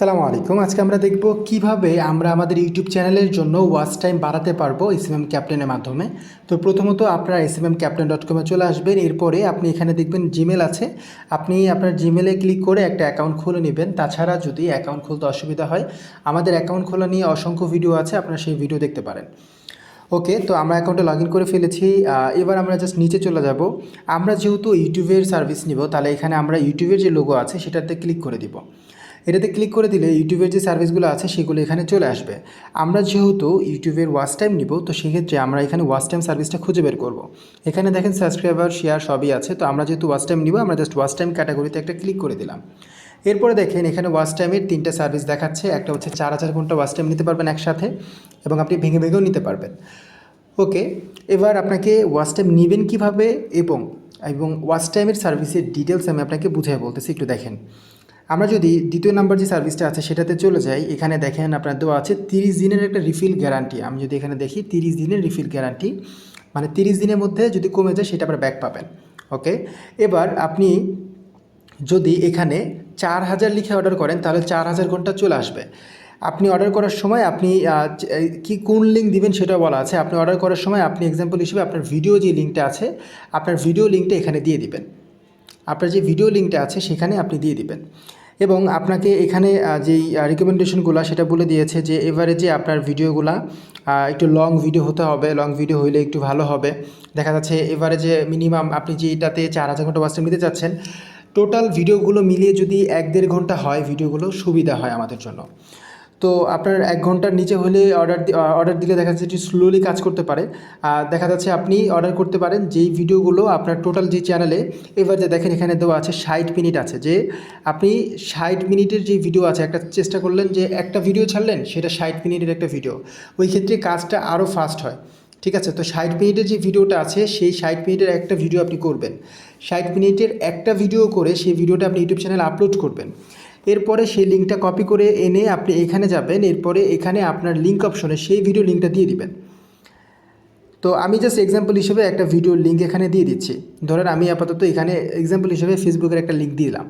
আসসালামু আলাইকুম। আজকে আমরা দেখব কিভাবে আমরা আমাদের ইউটিউব চ্যানেলের জন্য ওয়াচ টাইম বাড়াতে পারবো এসএমএম ক্যাপ্টেনের মাধ্যমে। তো প্রথমত আপনারা smmcaptain.com এ চলে আসবেন। এরপরে আপনি এখানে দেখবেন জিমেল আছে। আপনি আপনার জিমেলে ক্লিক করে একটা অ্যাকাউন্ট খুলে নেবেন। তাছাড়া যদি অ্যাকাউন্ট খুলতে অসুবিধা হয়, আমাদের অ্যাকাউন্ট খোলা নিয়ে অসংখ্য ভিডিও আছে, আপনারা সেই ভিডিও দেখতে পারেন। ওকে, তো আমরা অ্যাকাউন্টে লগ ইন করে ফেলেছি। এবার আমরা জাস্ট নিচে চলে যাব। আমরা যেহেতু ইউটিউবের সার্ভিস নিব, তাহলে এখানে আমরা ইউটিউবের যে লোগো আছে সেটাতে ক্লিক করে দিব। এটাতে ক্লিক করে দিলে ইউটিউবের যে সার্ভিসগুলো আছে সেগুলো এখানে চলে আসবে। আমরা যেহেতু ইউটিউবের ওয়াচ টাইম নিব, তো সেক্ষেত্রে আমরা এখানে ওয়াচ টাইম সার্ভিসটা খুঁজে বের করব। এখানে দেখেন সাবস্ক্রাইবার, শেয়ার সবই আছে। তো আমরা যেহেতু ওয়াচ টাইম নিব, আমরা জাস্ট ওয়াচ টাইম ক্যাটাগরিতে একটা ক্লিক করে দিলাম। এরপরে দেখেন এখানে ওয়াচ টাইমের 3টা সার্ভিস দেখাচ্ছে। একটা হচ্ছে 4000 ঘন্টা ওয়াচ টাইম নিতে পারবেন একসাথে, এবং আপনি ভেঙে ভেঙেও নিতে পারবেন। ওকে, এবার আপনাকে ওয়াচ টাইম নেবেন কীভাবে এবং এবং ওয়াচ টাইমের সার্ভিসের ডিটেলস আমি আপনাকে বুঝিয়ে বলতেছি, একটু দেখেন। আমরা যদি দ্বিতীয় নাম্বার যে সার্ভিসটা আছে সেটাতে চলে যাই, এখানে দেখেন আপনার দেওয়া আছে 30 দিনের একটা রিফিল গ্যারান্টি। আমি যদি এখানে দেখি 30 দিনের রিফিল গ্যারান্টি, মানে 30 দিনের মধ্যে যদি কমে যায় সেটা আপনারা ব্যাক পাবেন। ওকে, এবার আপনি যদি এখানে 4000 লিখে অর্ডার করেন তাহলে 4000 ঘন্টা চলে আসবে। আপনি অর্ডার করার সময় আপনি কোন লিঙ্ক দিবেন সেটা বলা আছে। আপনি অর্ডার করার সময় আপনি এক্সাম্পল হিসেবে আপনার ভিডিও যে লিঙ্কটা আছে, আপনার ভিডিও লিঙ্কটা এখানে দিয়ে দিবেন। আপনার যে ভিডিও লিঙ্কটা আছে সেখানে আপনি দিয়ে দিবেন। এবং আপনাকে এখানে যেই রিকমেন্ডেশনগুলো সেটা বলে দিয়েছে যে এভারেজে আপনার ভিডিওগুলা একটু লং ভিডিও হতে হবে। লং ভিডিও হইলে একটু ভালো হবে। দেখা যাচ্ছে এভারেজে মিনিমাম আপনি যেটাতে 4000 ঘন্টা ওয়াচ টাইম নিতে চাচ্ছেন, টোটাল ভিডিওগুলো মিলিয়ে যদি 1-1.5 ঘন্টা হয়, ভিডিওগুলো সুবিধা হয় আমাদের জন্য। তো আপনার 1 ঘন্টার নিচে হলে অর্ডার দিলে দেখা যাচ্ছে একটু স্লোলি কাজ করতে পারে। দেখা যাচ্ছে আপনি অর্ডার করতে পারেন যেই ভিডিওগুলো আপনার টোটাল যে চ্যানেলে, এবার যে দেখেন এখানে দেওয়া আছে 60 মিনিট আছে, যে আপনি 60 মিনিটের যে ভিডিও আছে, একটা চেষ্টা করলেন যে একটা ভিডিও ছাড়লেন, সেটা 60 মিনিটের একটা ভিডিও, ওই ক্ষেত্রে কাজটা আরও ফাস্ট হয়। ঠিক আছে, তো 60 মিনিটের যে ভিডিওটা আছে সেই 60 মিনিটের একটা ভিডিও আপনি করবেন। 60 মিনিটের একটা ভিডিও করে সেই ভিডিওটা আপনি ইউটিউব চ্যানেলে আপলোড করবেন। এরপরে সেই লিঙ্কটা কপি করে এনে আপনি এখানে যাবেন। এরপরে এখানে আপনার লিঙ্ক অপশনে সেই ভিডিও লিঙ্কটা দিয়ে দিবেন। তো আমি জাস্ট এক্সাম্পল হিসেবে একটা ভিডিওর লিঙ্ক এখানে দিয়ে দিচ্ছি। ধরেন আমি আপাতত এখানে এক্সাম্পল হিসেবে ফেসবুকের একটা লিঙ্ক দিলাম।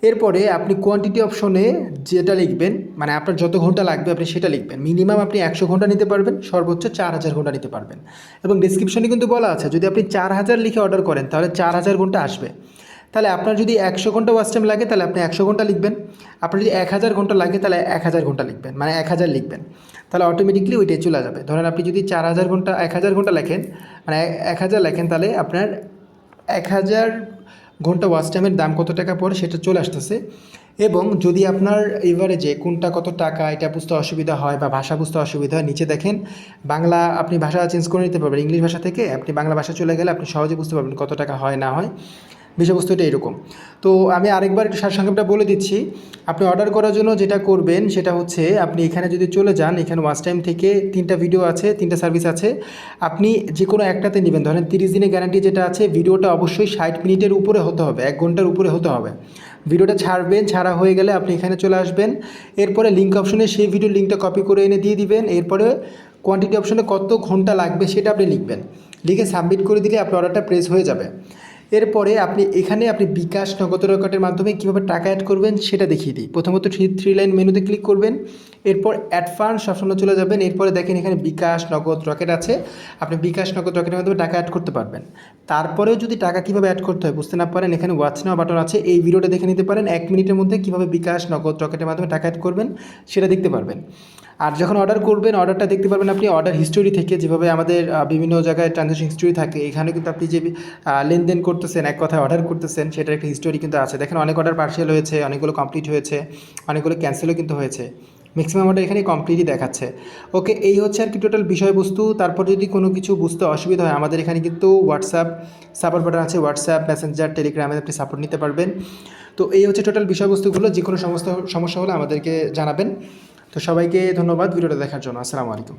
এরপরে আপনি কোয়ান্টিটি অপশনে যেটা লিখবেন, মানে আপনার যত ঘন্টা লাগবে আপনি সেটা লিখবেন। মিনিমাম আপনি 100 ঘন্টা নিতে পারবেন, সর্বোচ্চ 4000 ঘন্টা নিতে পারবেন। এবং ডিসক্রিপশনে কিন্তু বলা আছে যদি আপনি 4000 লিখে অর্ডার করেন তাহলে 4000 ঘন্টা আসবে। তাহলে আপনার যদি 100 ঘন্টা ওয়াচ টাইম লাগে তাহলে আপনি 100 ঘন্টা লিখবেন। আপনার যদি 1000 ঘন্টা লাগে তাহলে 1000 ঘন্টা লিখবেন, মানে 1000 লিখবেন। তাহলে অটোমেটিকলি ওইটাই চলে যাবে। ধরেন আপনি যদি 4000 ঘন্টা 1000 ঘন্টা লেখেন, মানে 1000 লেখেন, তাহলে আপনার 1000 ঘন্টা ওয়াচ টাইমের দাম কত টাকা পড়ে সেটা চলে আসতেছে। এবং যদি আপনার এভারেজে কোনটা কত টাকা এটা বুঝতে অসুবিধা হয় বা ভাষা বুঝতে অসুবিধা হয়, নিচে দেখেন বাংলা, আপনি ভাষা চেঞ্জ করে নিতে পারবেন। ইংলিশ ভাষা থেকে আপনি বাংলা ভাষা চলে গেলে আপনি সহজে বুঝতে পারবেন কত টাকা হয় না হয়। বিষয়বস্তুটা এরকম। তো আমি আরেকবার একটু সারসংক্ষেপটা বলে দিচ্ছি। আপনি অর্ডার করার জন্য যেটা করবেন সেটা হচ্ছে, আপনি এখানে যদি চলে যান, এখানে ওয়াচ টাইম থেকে 3টা ভিডিও আছে, 3টা সার্ভিস আছে। আপনি যে কোনো একটাতে নেবেন। ধরেন 30 দিনের গ্যারান্টি যেটা আছে, ভিডিওটা অবশ্যই 60 মিনিটের উপরে হতে হবে, 1 ঘন্টার উপরে হতে হবে। ভিডিওটা ছাড়বেন, ছাড়া হয়ে গেলে আপনি এখানে চলে আসবেন। এরপরে লিঙ্ক অপশনে সেই ভিডিওর লিঙ্কটা কপি করে এনে দিয়ে দিবেন। এরপরে কোয়ান্টিটি অপশনে কত ঘন্টা লাগবে সেটা আপনি লিখবেন। লিখে সাবমিট করে দিলে আপনার অর্ডারটা প্রেস হয়ে যাবে। এরপরে এখানে আপনি বিকাশ, নগদ রকেটের মাধ্যমে কীভাবে টাকা অ্যাড করবেন সেটা দেখিয়ে দিই। প্রথমত থ্রি লাইন মেনুতে ক্লিক করবেন। এরপর অ্যাড ফান্ড অপশনে চলে যাবেন। এরপরে দেখেন এখানে বিকাশ, নগদ, রকেট আছে। আপনি বিকাশ, নগদ, রকেটের মাধ্যমে টাকা অ্যাড করতে পারবেন। তারপরেও যদি টাকা কীভাবে অ্যাড করতে হয় বুঝতে না পারেন, এখানে ওয়াচ নাও বাটন আছে, এই ভিডিওটা দেখে নিতে পারেন। 1 মিনিটের মধ্যে কীভাবে বিকাশ, নগদ, রকেটের মাধ্যমে টাকা অ্যাড করবেন সেটা দেখতে পারবেন। আর যখন অর্ডার করবেন, অর্ডারটা দেখতে পারবেন আপনি অর্ডার হিস্টোরি থেকে, যেভাবে আমাদের বিভিন্ন জায়গায় ট্রানজ্যাকশন হিস্টোরি থাকে। এখানে কিন্তু আপনি যে লেনদেন করতেছেন, এক কথায় অর্ডার করতেছেন, সেটার একটা হিস্টোরি কিন্তু আছে। দেখেন অনেক অর্ডার পার্সিয়াল হয়েছে, অনেকগুলো কমপ্লিট হয়েছে, অনেকগুলো ক্যান্সেলও কিন্তু হয়েছে। ম্যাক্সিমাম অর্ডার এখানে কমপ্লিটই দেখাচ্ছে। ওকে, এই হচ্ছে আর কি টোটাল বিষয়বস্তু। তারপর যদি কোনো কিছু বুঝতে অসুবিধা হয়, আমাদের এখানে কিন্তু হোয়াটসঅ্যাপ সাপোর্ট বাটন আছে। হোয়াটসঅ্যাপ, মেসেঞ্জার, টেলিগ্রামে আপনি সাপোর্ট নিতে পারবেন। তো এই হচ্ছে টোটাল বিষয়বস্তুগুলো। যে কোনো সমস্যা হলে আমাদেরকে জানাবেন। তো সবাইকে ধন্যবাদ ভিডিওটা দেখার জন্য। আসসালামু আলাইকুম।